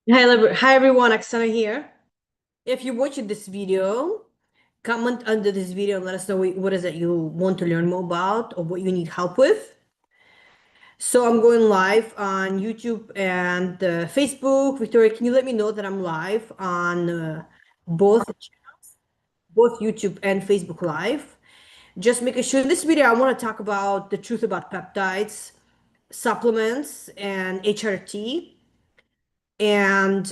Hi everyone, Oksana here. If you're watching this video, comment under this video and let us know what is it you want to learn more about or what you need help with. So I'm going live on YouTube and Facebook. Victoria, can you let me know that I'm live on both YouTube and Facebook Live? Just making sure in this video I want to talk about the truth about peptides, supplements, and HRT. And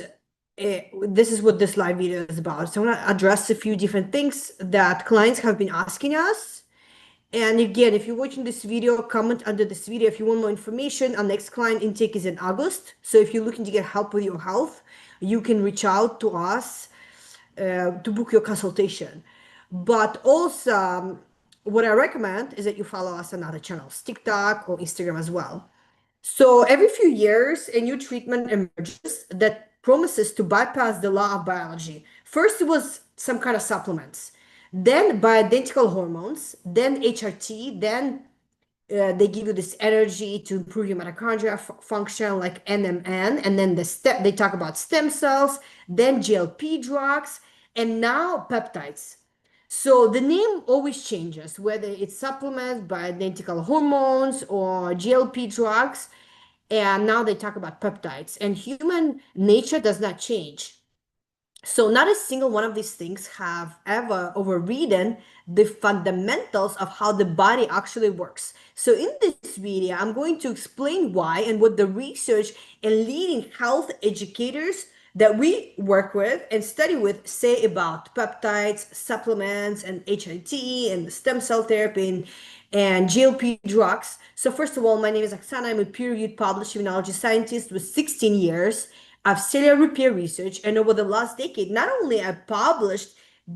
this is what this live video is about. So I want to address a few different things that clients have been asking us. And again, if you're watching this video, comment under this video if you want more information. Our next client intake is in August. So if you're looking to get help with your health, you can reach out to us to book your consultation. But also, what I recommend is that you follow us on other channels, TikTok or Instagram as well. So every few years, a new treatment emerges that promises to bypass the law of biology. First, it was some kind of supplements, then bioidentical hormones, then HRT, then they give you this energy to improve your mitochondria function, like NMN, and then they talk about stem cells, then GLP drugs, and now peptides. So the name always changes, whether it's supplements, bioidentical hormones, or GLP drugs. And now they talk about peptides, and human nature does not change. So not a single one of these things have ever overridden the fundamentals of how the body actually works. So in this video, I'm going to explain why and what the research and leading health educators that we work with and study with say about peptides, supplements, and HIT and stem cell therapy and GLP drugs. So first of all, my name is Oksana. I'm a peer-reviewed published immunology scientist with 16 years of cellular repair research. And over the last decade, not only I published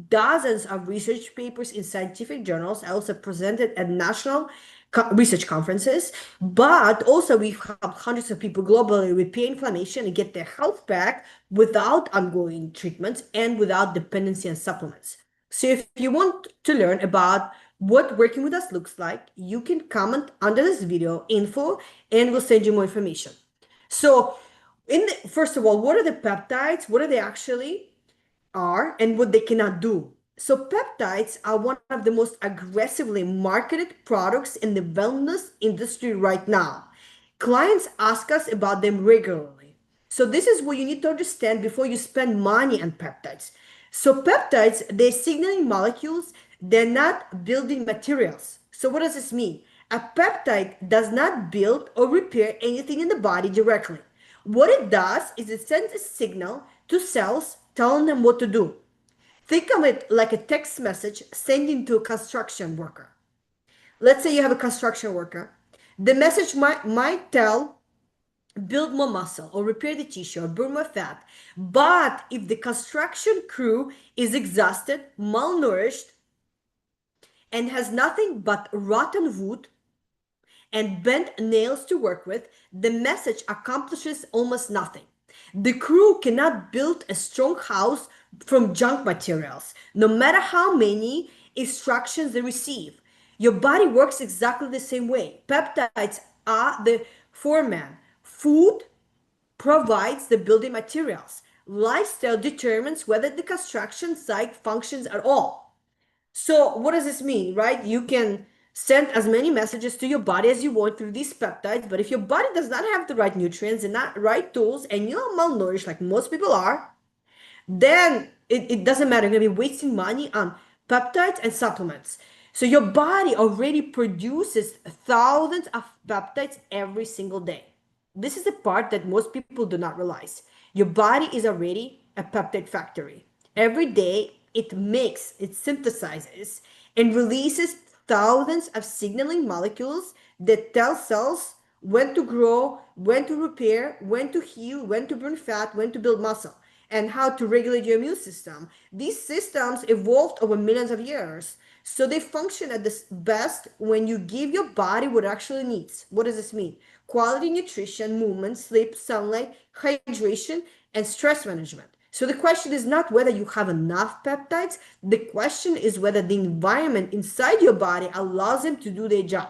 dozens of research papers in scientific journals, I also presented at national research conferences, but also we've helped hundreds of people globally repair inflammation and get their health back without ongoing treatments and without dependency on supplements. So if you want to learn about what working with us looks like, you can comment under this video info and we'll send you more information. So first of all, what are the peptides? What are they actually are and what they cannot do? So peptides are one of the most aggressively marketed products in the wellness industry right now. Clients ask us about them regularly. So this is what you need to understand before you spend money on peptides. So peptides, they're signaling molecules, they're not building materials. So what does this mean? A peptide does not build or repair anything in the body directly. What it does is it sends a signal to cells telling them what to do. Think of it like a text message sending to a construction worker. Let's say you have a construction worker. The message might tell build more muscle or repair the tissue or burn more fat. But if the construction crew is exhausted, malnourished, and has nothing but rotten wood and bent nails to work with, the message accomplishes almost nothing. The crew cannot build a strong house from junk materials, no matter how many instructions they receive. Your body works exactly the same way. Peptides are the foreman. Food provides the building materials. Lifestyle determines whether the construction site functions at all. So what does this mean, right? You can send as many messages to your body as you want through these peptides, but if your body does not have the right nutrients and not right tools, and you're malnourished like most people are, then it doesn't matter. You're going to be wasting money on peptides and supplements. So your body already produces thousands of peptides every single day. This is the part that most people do not realize. Your body is already a peptide factory. Every day it makes, it synthesizes, and releases thousands of signaling molecules that tell cells when to grow, when to repair, when to heal, when to burn fat, when to build muscle, and how to regulate your immune system. These systems evolved over millions of years. So they function at the best when you give your body what it actually needs. What does this mean? Quality nutrition, movement, sleep, sunlight, hydration, and stress management. So the question is not whether you have enough peptides. The question is whether the environment inside your body allows them to do their job.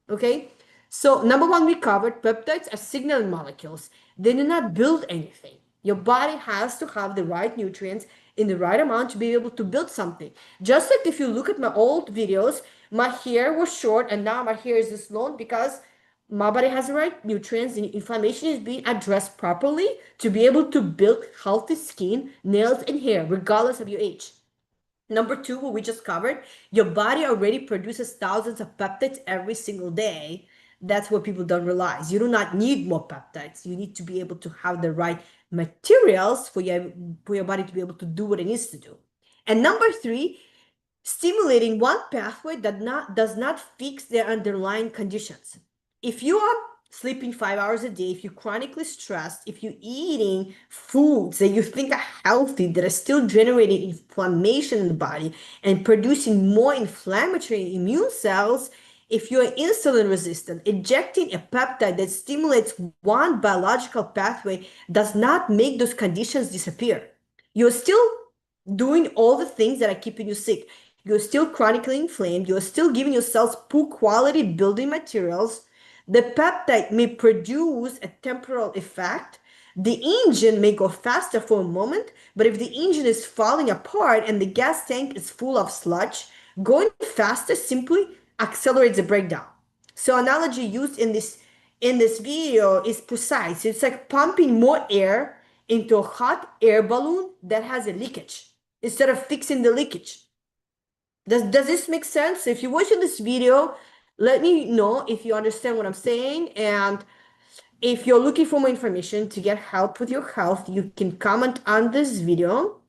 Okay? So number one, we covered peptides are signaling molecules. They do not build anything. Your body has to have the right nutrients in the right amount to be able to build something. Just like if you look at my old videos, my hair was short and now my hair is this long because my body has the right nutrients and inflammation is being addressed properly to be able to build healthy skin, nails, and hair, regardless of your age. Number two, what we just covered, your body already produces thousands of peptides every single day. That's what people don't realize. You do not need more peptides. You need to be able to have the right materials for your body to be able to do what it needs to do. And number three, stimulating one pathway that does not fix their underlying conditions. If you are sleeping 5 hours a day, if you're chronically stressed, if you're eating foods that you think are healthy that are still generating inflammation in the body and producing more inflammatory immune cells, if you're insulin resistant, injecting a peptide that stimulates one biological pathway does not make those conditions disappear. You're still doing all the things that are keeping you sick. You're still chronically inflamed. You're still giving your cells poor quality building materials. The peptide may produce a temporal effect. The engine may go faster for a moment, but if the engine is falling apart and the gas tank is full of sludge, going faster simply accelerates the breakdown. So analogy used in this video is precise. It's like pumping more air into a hot air balloon that has a leakage instead of fixing the leakage. Does this make sense? If you're watching this video, let me know if you understand what I'm saying. And if you're looking for more information to get help with your health, you can comment on this video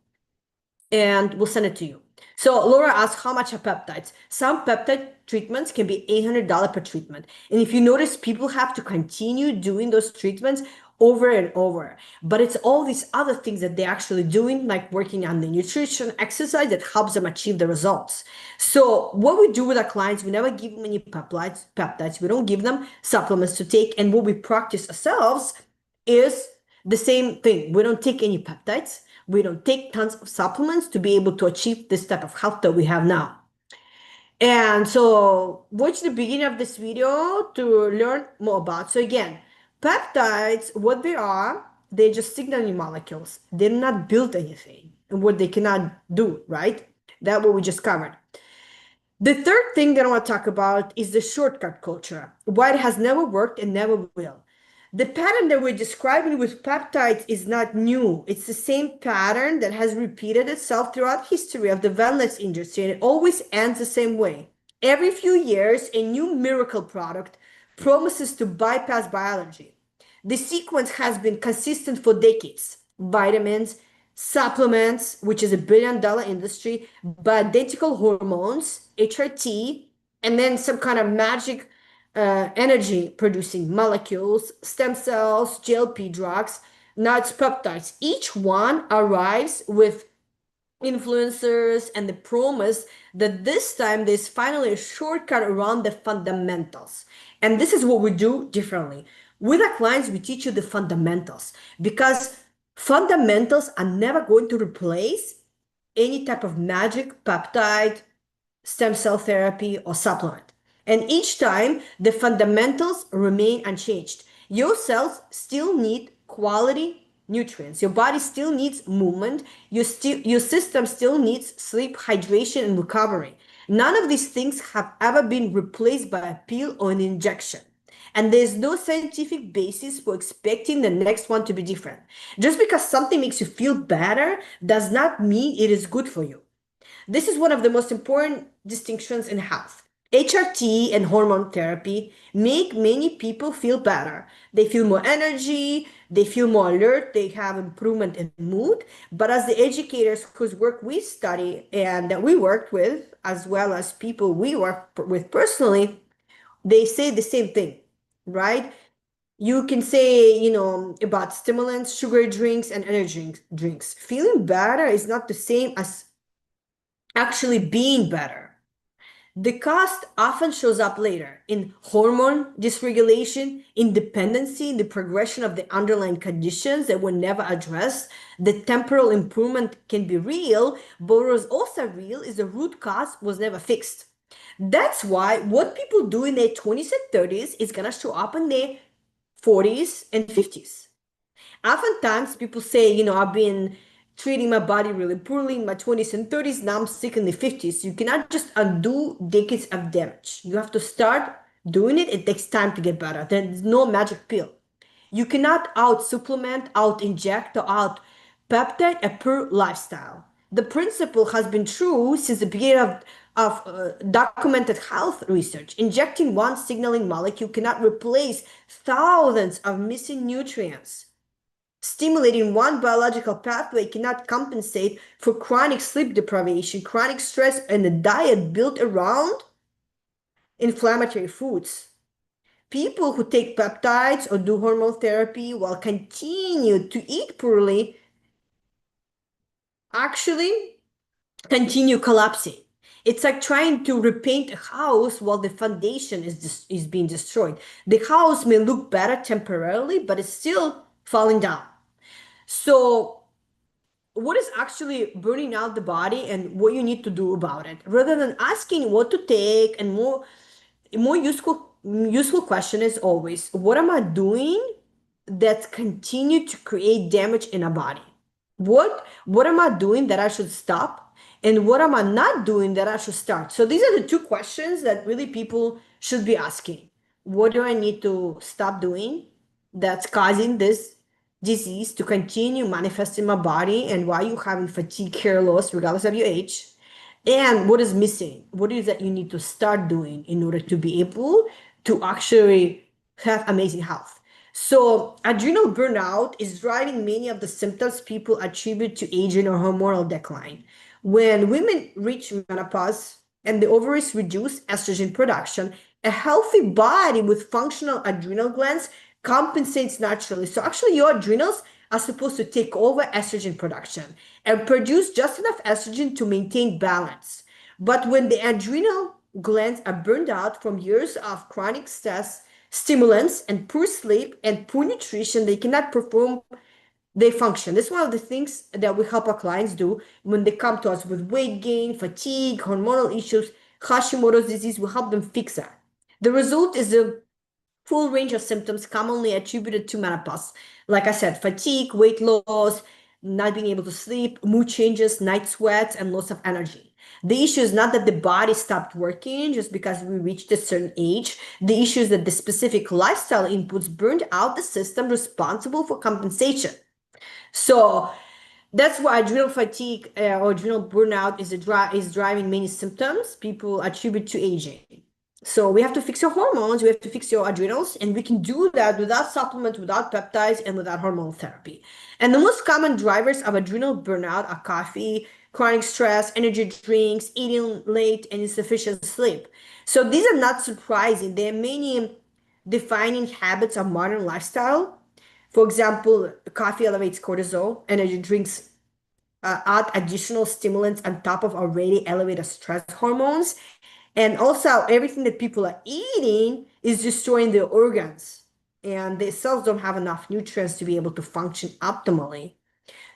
and we'll send it to you. So Laura asked, how much are peptides? Some peptide treatments can be $800 per treatment. And if you notice, people have to continue doing those treatments over and over. But it's all these other things that they're actually doing, like working on the nutrition, exercise that helps them achieve the results. So what we do with our clients, we never give them any peptides. We don't give them supplements to take. And what we practice ourselves is the same thing. We don't take any peptides. We don't take tons of supplements to be able to achieve this type of health that we have now. And so watch the beginning of this video to learn more about. So again, peptides, what they are, they're just signaling molecules. They're not built anything and what they cannot do, right? That's what we just covered. The third thing that I want to talk about is the shortcut culture, why it has never worked and never will. The pattern that we're describing with peptides is not new. It's the same pattern that has repeated itself throughout history of the wellness industry, and it always ends the same way. Every few years, a new miracle product promises to bypass biology. The sequence has been consistent for decades. Vitamins, supplements, which is $1 billion industry, bioidentical hormones, HRT, and then some kind of magic energy producing molecules, stem cells, GLP drugs, now it's peptides. Each one arrives with influencers and the promise that this time there's finally a shortcut around the fundamentals. And this is what we do differently. With our clients, we teach you the fundamentals because fundamentals are never going to replace any type of magic peptide, stem cell therapy, or supplement. And each time, the fundamentals remain unchanged. Your cells still need quality nutrients. Your body still needs movement. Your system still needs sleep, hydration, and recovery. None of these things have ever been replaced by a pill or an injection. And there's no scientific basis for expecting the next one to be different. Just because something makes you feel better does not mean it is good for you. This is one of the most important distinctions in health. HRT and hormone therapy make many people feel better. They feel more energy, they feel more alert, they have improvement in mood. But as the educators whose work we study and that we worked with, as well as people we work with personally, they say the same thing, right? You can say, about stimulants, sugar drinks, and energy drinks. Feeling better is not the same as actually being better. The cost often shows up later in hormone dysregulation, in dependency, in the progression of the underlying conditions that were never addressed. The temporal improvement can be real, but what was also real is the root cause was never fixed. That's why what people do in their 20s and 30s is going to show up in their 40s and 50s. Oftentimes people say, I've been treating my body really poorly in my 20s and 30s. Now I'm sick in the 50s. You cannot just undo decades of damage. You have to start doing it. It takes time to get better. There's no magic pill. You cannot out supplement, out inject, or out peptide a poor lifestyle. The principle has been true since the beginning of documented health research. Injecting one signaling molecule cannot replace thousands of missing nutrients. Stimulating one biological pathway cannot compensate for chronic sleep deprivation, chronic stress, and a diet built around inflammatory foods. People who take peptides or do hormone therapy while continue to eat poorly actually continue collapsing. It's like trying to repaint a house while the foundation is being destroyed. The house may look better temporarily, but it's still falling down. So what is actually burning out the body and what you need to do about it, rather than asking what to take, and more useful question is always, what am I doing that continue to create damage in a body? What am I doing that I should stop, and what am I not doing that I should start? So these are the two questions that really people should be asking. What do I need to stop doing that's causing this disease to continue manifesting in my body, and why you having fatigue, hair loss regardless of your age? And what is missing? What is that you need to start doing in order to be able to actually have amazing health? So adrenal burnout is driving many of the symptoms people attribute to aging or hormonal decline. When women reach menopause and the ovaries reduce estrogen production, a healthy body with functional adrenal glands compensates naturally. So actually your adrenals are supposed to take over estrogen production and produce just enough estrogen to maintain balance. But when the adrenal glands are burned out from years of chronic stress, stimulants, and poor sleep and poor nutrition, they cannot perform their function. This is one of the things that we help our clients do when they come to us with weight gain, fatigue, hormonal issues, Hashimoto's disease. We help them fix that. The result is a full range of symptoms commonly attributed to menopause. Like I said, fatigue, weight loss, not being able to sleep, mood changes, night sweats, and loss of energy. The issue is not that the body stopped working just because we reached a certain age. The issue is that the specific lifestyle inputs burned out the system responsible for compensation. So that's why adrenal fatigue or adrenal burnout is driving many symptoms people attribute to aging. So we have to fix your hormones, we have to fix your adrenals, and we can do that without supplements, without peptides, and without hormone therapy. And the most common drivers of adrenal burnout are coffee, chronic stress, energy drinks, eating late, and insufficient sleep. So these are not surprising. There are many defining habits of modern lifestyle. For example, coffee elevates cortisol, energy drinks add additional stimulants on top of already elevated stress hormones. And also, everything that people are eating is destroying their organs, and their cells don't have enough nutrients to be able to function optimally.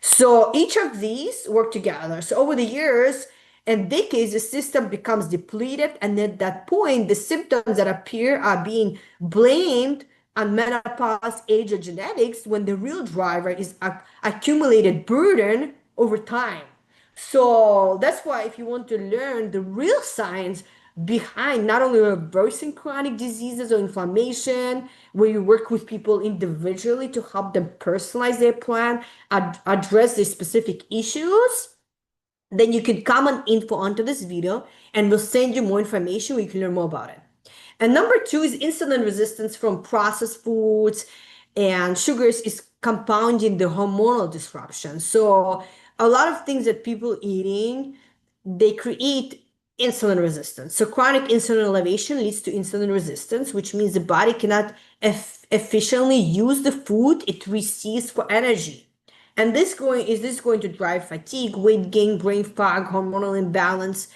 So each of these work together. So over the years and decades, the system becomes depleted, and at that point, the symptoms that appear are being blamed on menopause, age, or genetics, when the real driver is accumulated burden over time. So that's why if you want to learn the real science behind not only reversing chronic diseases or inflammation, where you work with people individually to help them personalize their plan, address their specific issues, then you can comment info onto this video and we'll send you more information where you can learn more about it. And number two is insulin resistance from processed foods and sugars is compounding the hormonal disruption. So a lot of things that people eating, they create insulin resistance. So chronic insulin elevation leads to insulin resistance, which means the body cannot efficiently use the food it receives for energy. And this going to drive fatigue, weight gain, brain fog, hormonal imbalance.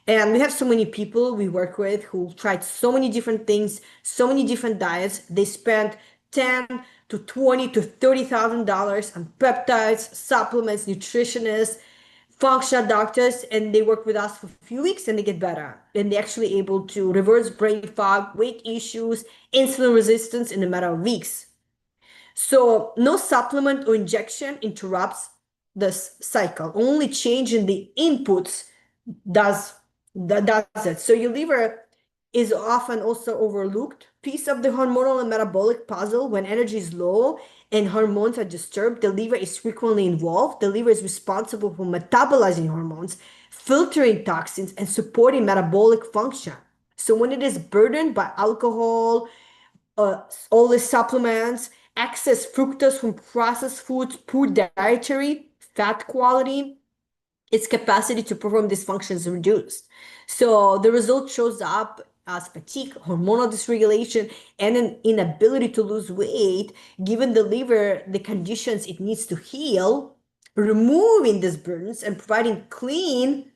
And we have so many people we work with who tried so many different things, so many different diets. They spent 10 to 20 to $30,000 on peptides, supplements, nutritionists, functional doctors, and they work with us for a few weeks and they get better. And they're actually able to reverse brain fog, weight issues, insulin resistance in a matter of weeks. So no supplement or injection interrupts this cycle. Only change in the inputs does does it. So your liver is often also overlooked piece of the hormonal and metabolic puzzle. When energy is low and hormones are disturbed, the liver is frequently involved. The liver is responsible for metabolizing hormones, filtering toxins, and supporting metabolic function. So when it is burdened by alcohol, all the supplements, excess fructose from processed foods, poor dietary, fat quality, its capacity to perform these functions is reduced. So the result shows up as fatigue, hormonal dysregulation, and an inability to lose weight, given the liver the conditions it needs to heal. Removing these burdens and providing clean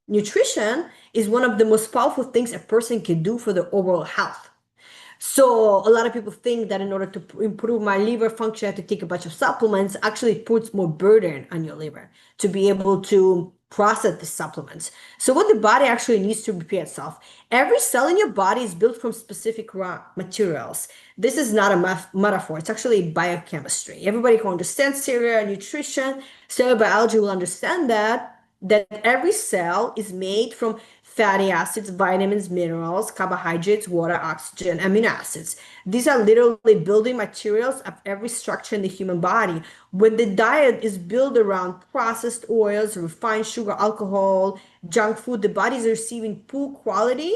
nutrition is one of the most powerful things a person can do for their overall health. So a lot of people think that in order to improve my liver function, I have to take a bunch of supplements. Actually, it puts more burden on your liver to be able to process the supplements. So what the body actually needs to repair itself. Every cell in your body is built from specific raw materials. This is not a metaphor. It's actually biochemistry. Everybody who understands cellular nutrition, cellular biology will understand that every cell is made from fatty acids, vitamins, minerals, carbohydrates, water, oxygen, amino acids. These are literally building materials of every structure in the human body. When the diet is built around processed oils, refined sugar, alcohol, junk food, the body is receiving poor quality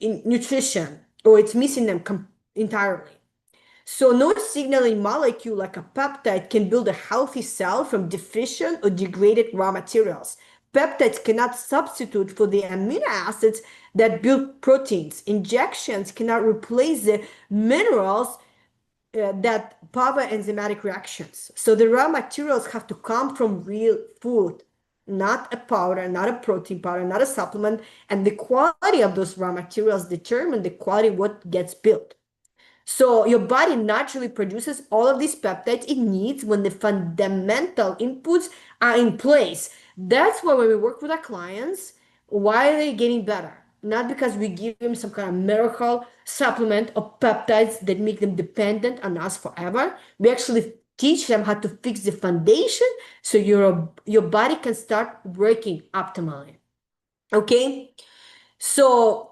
in nutrition, or it's missing them entirely. So no signaling molecule like a peptide can build a healthy cell from deficient or degraded raw materials. Peptides cannot substitute for the amino acids that build proteins. Injections cannot replace the minerals that power enzymatic reactions. So the raw materials have to come from real food, not a powder, not a protein powder, not a supplement. And the quality of those raw materials determine the quality of what gets built. So your body naturally produces all of these peptides it needs when the fundamental inputs are in place. That's why when we work with our clients, why are they getting better? Not because we give them some kind of miracle supplement or peptides that make them dependent on us forever. We actually teach them how to fix the foundation so your body can start working optimally. Okay? So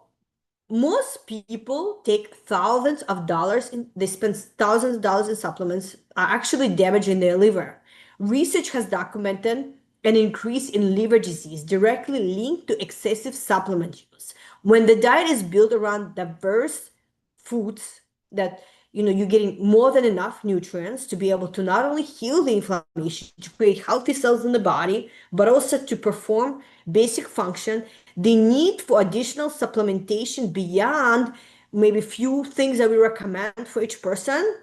most people take thousands of dollars in, they spend thousands of dollars in supplements are actually damaging their liver. Research has documented an increase in liver disease directly linked to excessive supplement use. When the diet is built around diverse foods that you're getting more than enough nutrients to be able to not only heal the inflammation, to create healthy cells in the body, but also to perform basic function, the need for additional supplementation beyond maybe few things that we recommend for each person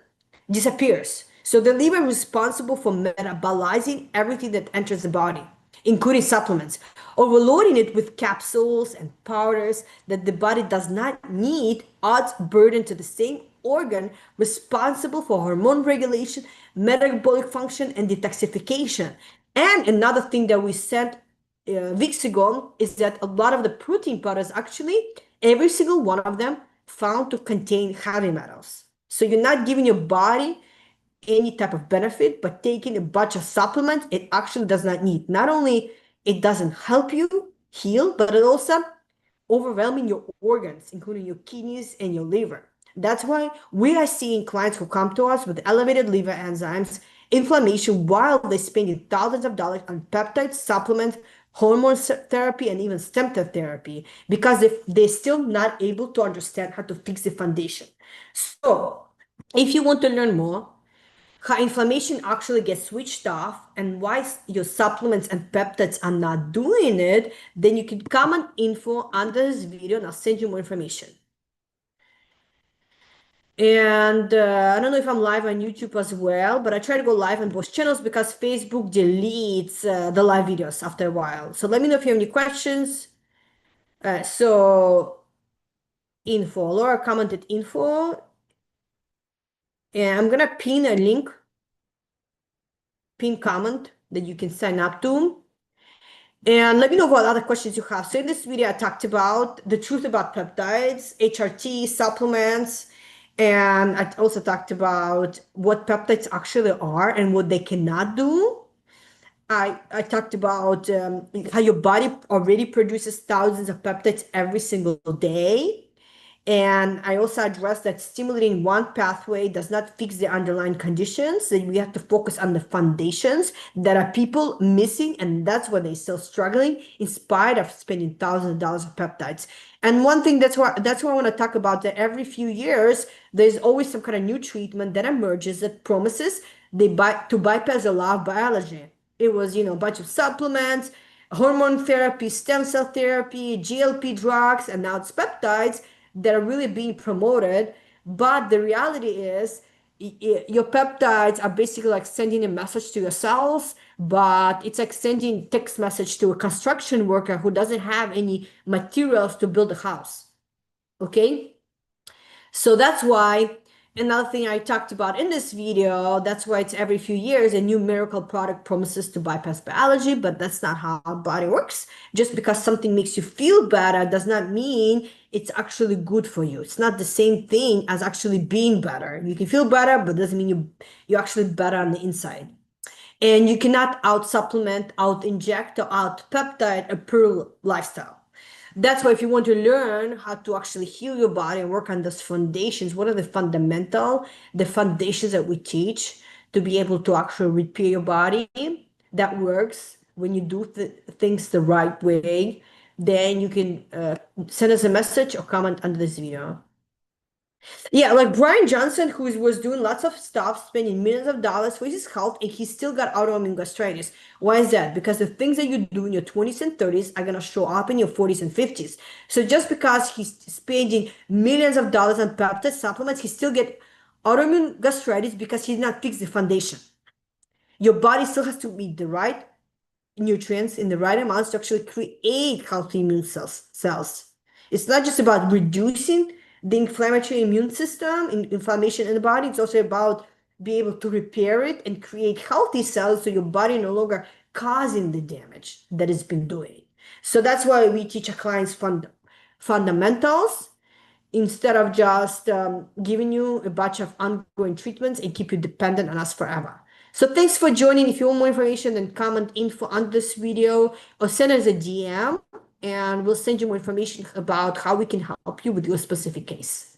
disappears. So the liver is responsible for metabolizing everything that enters the body, including supplements. Overloading it with capsules and powders that the body does not need adds burden to the same organ responsible for hormone regulation, metabolic function, and detoxification. And another thing that we said weeks ago is that a lot of the protein powders, actually, every single one of them found to contain heavy metals. So you're not giving your body any type of benefit, but taking a bunch of supplements it actually does not need. Not only it doesn't help you heal, but it also overwhelming your organs, including your kidneys and your liver. That's why we are seeing clients who come to us with elevated liver enzymes, inflammation, while they're spending thousands of dollars on peptides, supplements, hormone therapy, and even stem cell therapy, because they're still not able to understand how to fix the foundation. So if you want to learn more, how inflammation actually gets switched off and why your supplements and peptides are not doing it, then you can comment info under this video and I'll send you more information. And I don't know if I'm live on YouTube as well, but I try to go live on both channels because Facebook deletes the live videos after a while. So let me know if you have any questions. So info, Laura commented info. And I'm gonna pin a link, pin comment that you can sign up to. And let me know what other questions you have. So in this video, I talked about the truth about peptides, HRT, supplements, And I also talked about what peptides actually are and what they cannot do. I talked about how your body already produces thousands of peptides every single day. And I also addressed that stimulating one pathway does not fix the underlying conditions, that we have to focus on the foundations that are people missing, and that's why they're still struggling in spite of spending thousands of dollars of peptides. And one thing that's why I want to talk about that every few years, there's always some kind of new treatment that emerges that promises to bypass the law of biology. It was, a bunch of supplements, hormone therapy, stem cell therapy, GLP drugs, and now it's peptides that are really being promoted. But the reality is, your peptides are basically like sending a message to your cells, but it's like sending text message to a construction worker who doesn't have any materials to build a house. Okay? So that's why another thing I talked about in this video, that's why it's every few years a new miracle product promises to bypass biology, but that's not how our body works. Just because something makes you feel better does not mean it's actually good for you. It's not the same thing as actually being better. You can feel better, but doesn't mean you're actually better on the inside. And you cannot out supplement, out inject, or out peptide a pure lifestyle. That's why if you want to learn how to actually heal your body and work on those foundations, what are the foundations that we teach to be able to actually repair your body that works when you do things the right way, then you can send us a message or comment under this video. Yeah, like Brian Johnson, was doing lots of stuff, spending millions of dollars for his health, and he still got autoimmune gastritis. Why is that? Because the things that you do in your 20s and 30s are going to show up in your 40s and 50s. So just because he's spending millions of dollars on peptide supplements, he still get autoimmune gastritis because he did not fix the foundation. Your body still has to eat the right nutrients in the right amounts to actually create healthy immune cells. It's not just about reducing the inflammatory immune system, inflammation in the body. It's also about being able to repair it and create healthy cells so your body no longer causing the damage that it's been doing. So that's why we teach our clients fundamentals instead of just giving you a bunch of ongoing treatments and keep you dependent on us forever. So thanks for joining. If you want more information, then comment info on this video or send us a DM and we'll send you more information about how we can help you with your specific case.